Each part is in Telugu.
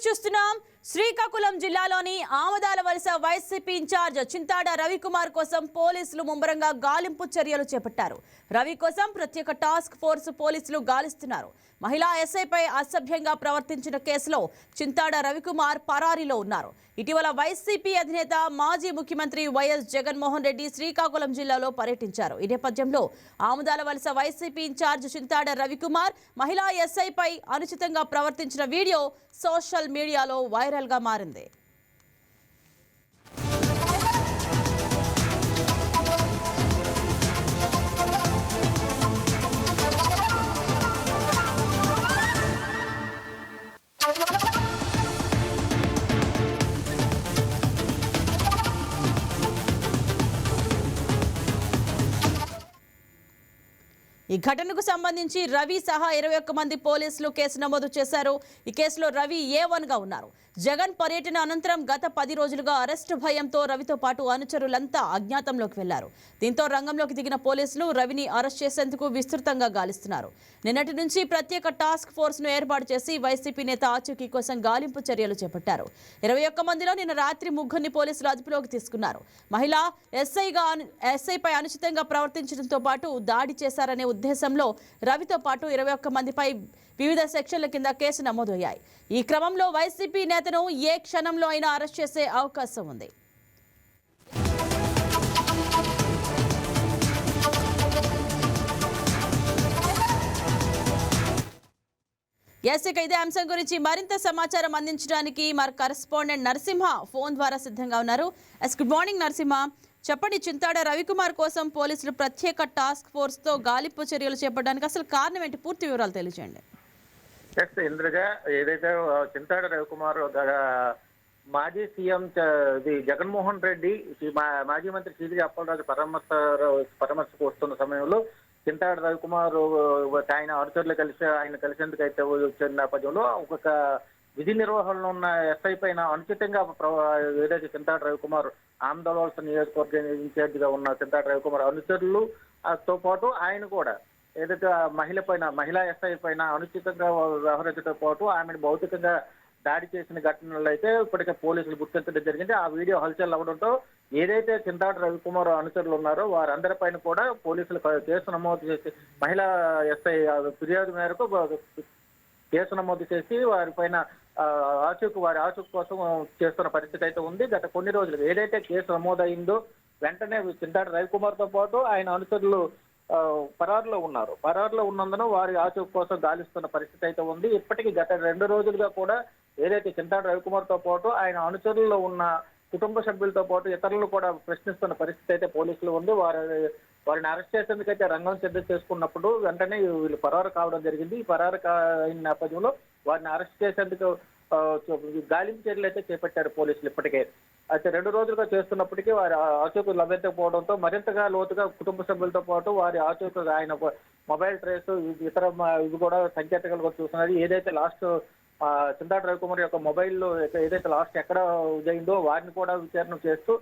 న్యూస్ చూస్తున్నాం. శ్రీకాకుళం జిల్లాలోని ఆమదాల వలస వైసీపీ ఇన్ఛార్జ్ చింతాడ రవికుమార్ కోసం పోలీసులు ముమ్మరంగా గాలింపు చర్యలు చేపట్టారు. రవి కోసం ప్రత్యేక టాస్క్ ఫోర్స్ పోలీసులు గాలిస్తున్నారు. మహిళా ఎస్ఐపై అసభ్యంగా ప్రవర్తించిన కేసులో చింతాడ రవికుమార్ పరారీలో ఉన్నారు. ఇటీవల వైసీపీ అధినేత మాజీ ముఖ్యమంత్రి వైఎస్ జగన్మోహన్ రెడ్డి శ్రీకాకుళం జిల్లాలో పర్యటించారు. ఈ నేపథ్యంలో ఆమదాల వలస వైసీపీ ఇన్ఛార్జ్ చింతాడ రవికుమార్ మహిళా ఎస్ఐపై అనుచితంగా ప్రవర్తించిన వీడియో సోషల్ మీడియాలో వైరల్ గా మారింది. ఈ ఘటనకు సంబంధించి రవి సహా 21 మంది పోలీసులు కేసు నమోదు చేశారు. ఈ కేసులో రవి A1 గా ఉన్నారు. జగన్ పర్యటన అనంతరం గత 10 రోజులుగా అరెస్టు భయంతో రవితో పాటు అనుచరులంతా అజ్ఞాతంలోకి వెళ్లారు. దీంతో రంగంలోకి దిగిన పోలీసులు రవిని అరెస్ట్ చేసేందుకు విస్తృతంగా గాలిస్తున్నారు. నిన్నటి నుంచి ప్రత్యేక టాస్క్ ఫోర్స్ ను ఏర్పాటు చేసి వైసీపీ నేత ఆచూకీ కోసం గాలింపు చర్యలు చేపట్టారు. 21 మందిలో నిన్న రాత్రి ముగ్గురిని పోలీసులు అదుపులోకి తీసుకున్నారు. మహిళా ఎస్ఐపై అనుచితంగా ప్రవర్తించడంతో పాటు దాడి చేశారనే ఉద్దేశంలో రవితో పాటు 21 మందిపై వివిధ సెక్షన్ల కింద కేసు నమోదయ్యాయి. ఈ క్రమంలో వైసీపీ నేతను ఏ క్షణంలో అయినా అరెస్ట్ చేసే అవకాశం ఉంది. ఇదే అంశం గురించి మరింత సమాచారం అందించడానికి మా కరెస్పాండెంట్ నరసింహ ఫోన్ ద్వారా సిద్ధంగా ఉన్నారు. గుడ్ మార్నింగ్ నరసింహ, చెప్పండి. చింతాడ రవికుమార్ కోసం పోలీసులు ప్రత్యేక టాస్క్ ఫోర్స్ తో గాలింపు చర్యలు చేపట్టడానికి అసలు కారణం ఏంటి? పూర్తి వివరాలు తెలియజేయండి. ఇంద్రగా ఏదైతే చింతాడ రవికుమార్ మాజీ సీఎం జగన్మోహన్ రెడ్డి మాజీ మంత్రి శ్రీదేవి అప్పలరాజు పరామర్శకు వస్తున్న సమయంలో చింతాడ రవికుమార్ ఆయన అనుచరులు ఆయన కలిసేందుకు అయితే వచ్చిన నేపథ్యంలో ఒక విధి నిర్వహణలో ఉన్న ఎస్ఐ పైన అనుచితంగా ఏదైతే చింతాడ రవికుమార్ ఆమదాల నియోజకవర్గ ఇన్ఛార్జిగా ఉన్న చింతాడ రవికుమార్ అనుచరులు తో పాటు ఆయన కూడా ఏదైతే మహిళా ఎస్ఐ పైన అనుచితంగా వ్యవహరించడంతో పాటు ఆమెను భౌతికంగా దాడి చేసిన ఘటనలు అయితే ఇప్పటికే పోలీసులు గుర్తించడం జరిగింది. ఆ వీడియో హల్చల్ అవ్వడంతో ఏదైతే చింతాడ రవికుమార్ అనుచరులు ఉన్నారో వారందరిపైన కూడా పోలీసులు కేసు నమోదు చేసి మహిళా ఎస్ఐ ఫిర్యాదు మేరకు కేసు నమోదు చేసి వారిపైన వారి ఆచూకు కోసం చేస్తున్న పరిస్థితి అయితే ఉంది. గత కొన్ని రోజులు ఏదైతే కేసు నమోదైందో వెంటనే చింతాడ రవికుమార్ తో పాటు ఆయన అనుచరులు పరారులో ఉన్నారు. పరారులో ఉన్నందున వారి ఆచూకు కోసం గాలిస్తున్న పరిస్థితి అయితే ఉంది. ఇప్పటికీ గత 2 రోజులుగా కూడా ఏదైతే చింతాడ రవికుమార్ తో పాటు ఆయన అనుచరుల్లో ఉన్న కుటుంబ సభ్యులతో పాటు ఇతరులను కూడా ప్రశ్నిస్తున్న పరిస్థితి అయితే పోలీసులు ఉంది. వారిని అరెస్ట్ చేసేందుకైతే రంగం సిద్ధం చేసుకున్నప్పుడు వెంటనే వీళ్ళు పరారు కావడం జరిగింది. ఈ పరారు అయిన నేపథ్యంలో వారిని అరెస్ట్ చేసేందుకు గాలింపు చర్యలు అయితే చేపట్టారు పోలీసులు. ఇప్పటికే అయితే 2 రోజులుగా చేస్తున్నప్పటికీ వారి ఆచూకు లభ్యతకపోవడంతో మరింతగా లోతుగా కుటుంబ సభ్యులతో పాటు వారి ఆచూకు ఆయన మొబైల్ ట్రేస్ ఇతర ఇవి కూడా సంకేతాలుగా చూస్తున్నది. ఏదైతే లాస్ట్ చింతాడ రవికుమార్ యొక్క మొబైల్లో ఏదైతే లాస్ట్ ఎక్కడ జరిగిందో వారిని కూడా విచారణ చేస్తూ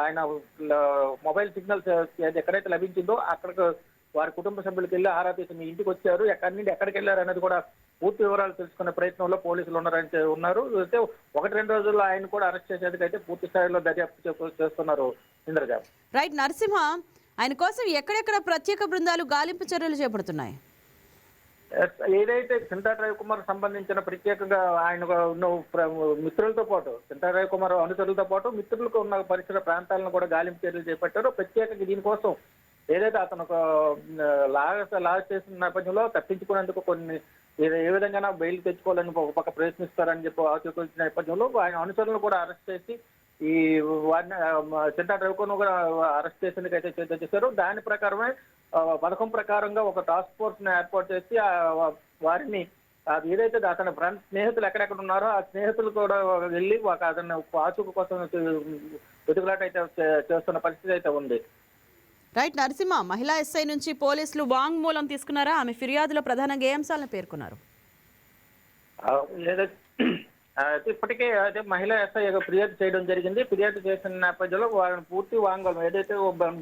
ఆయన మొబైల్ సిగ్నల్స్ ఎక్కడైతే లభించిందో అక్కడికి వారి కుటుంబ సభ్యులకు వెళ్ళి ఆరా తీసి మీ ఇంటికి వచ్చారు, ఎక్కడి నుండి ఎక్కడికి వెళ్ళారు అనేది కూడా పూర్తి వివరాలు తెలుసుకునే ప్రయత్నంలో పోలీసులు ఉన్నారు. అయితే 1-2 రోజుల్లో ఆయన కూడా అరెస్ట్ చేసేందుకైతే పూర్తి స్థాయిలో దర్యాప్తు చేస్తున్నారు. ఇంద్రజా రైట్. నరసింహ, ఆయన కోసం ఎక్కడెక్కడ ప్రత్యేక బృందాలు గాలింపు చర్యలు చేపడుతున్నాయి? ఏదైతే చింతాడ రవికుమార్ సంబంధించిన ప్రత్యేకంగా ఆయన ఉన్న మిత్రులతో పాటు చింతాడ రవికుమార్ అనుచరులతో పాటు మిత్రులకు ఉన్న పరిసర ప్రాంతాలను కూడా గాలింపు చర్యలు చేపట్టారు. ప్రత్యేకంగా దీనికోసం ఏదైతే అతను లాగ చేసిన నేపథ్యంలో తప్పించుకునేందుకు కొన్ని ఏ విధంగా బెయిల్ తెచ్చుకోవాలని ఒక పక్క ప్రయత్నిస్తారని చెప్పి ఆచూకొచ్చిన నేపథ్యంలో ఆయన అనుచరులను కూడా అరెస్ట్ చేసి ఈ వారిని చింతాడ రవికుమార్ కూడా అరెస్ట్ చేసేందుకు అయితే సిద్ధం చేశారు. దాని ప్రకారమే పథకం ప్రకారంగా ఒక టాస్క్ ఫోర్స్ ను ఏర్పాటు చేసి వారిని ఏదైతే అతని స్నేహితులు ఎక్కడెక్కడ ఉన్నారో ఆ స్నేహితులు కూడా వెళ్ళి అతని ఆచూకు కోసం వెతుకులాట అయితే చేస్తున్న పరిస్థితి అయితే ఉంది. రైట్ నరసింహ, మహిళా ఎస్ఐ నుంచి పోలీసులు వాంగ్మూలం తీసుకున్నారా? ఆమె ఫిర్యాదులో ప్రధానంగా ఏ అంశాలను పేర్కొన్నారు? ఇప్పటికే అయితే మహిళా ఎస్ఐ ఫిర్యాదు చేయడం జరిగింది. ఫిర్యాదు చేసిన నేపథ్యంలో వారిని పూర్తి వాంగ్మూలం ఏదైతే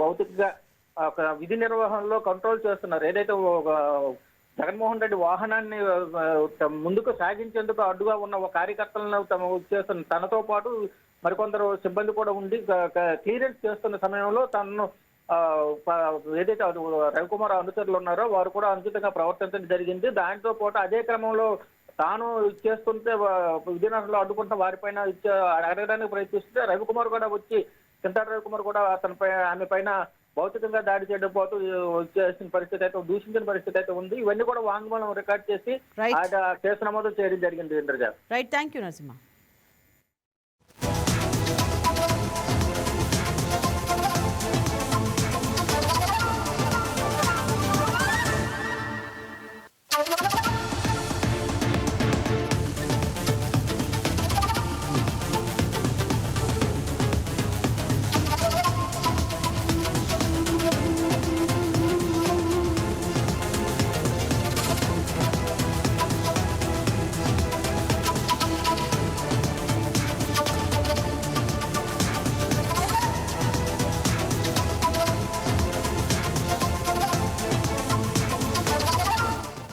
భౌతికంగా ఒక విధి నిర్వహణలో కంట్రోల్ చేస్తున్నారు, ఏదైతే జగన్మోహన్ రెడ్డి వాహనాన్ని ముందుకు సాగించేందుకు అడ్డుగా ఉన్న ఒక కార్యకర్తలను చేస్తున్న తనతో పాటు మరికొందరు సిబ్బంది కూడా ఉండి క్లియరెన్స్ చేస్తున్న సమయంలో తనను ఏదైతే రవికుమార్ అనుచరులు ఉన్నారో వారు కూడా అనుచితంగా ప్రవర్తించడం జరిగింది. దాంతో పాటు అదే క్రమంలో తాను చేస్తుంటే విజయనగరంలో అడ్డుకుంటున్న వారిపైన అడగడానికి ప్రయత్నిస్తుంటే రవికుమార్ కూడా వచ్చి చింతాడ రవికుమార్ కూడా ఆమె పైన భౌతికంగా దాడి చేయడం పోతూ చేసిన పరిస్థితి అయితే, దూషించిన పరిస్థితి అయితే ఉంది. ఇవన్నీ కూడా వాంగ్మూలం రికార్డ్ చేసి కేసు నమోదు చేయడం జరిగింది. Indraja. Right, thank you Narasimha.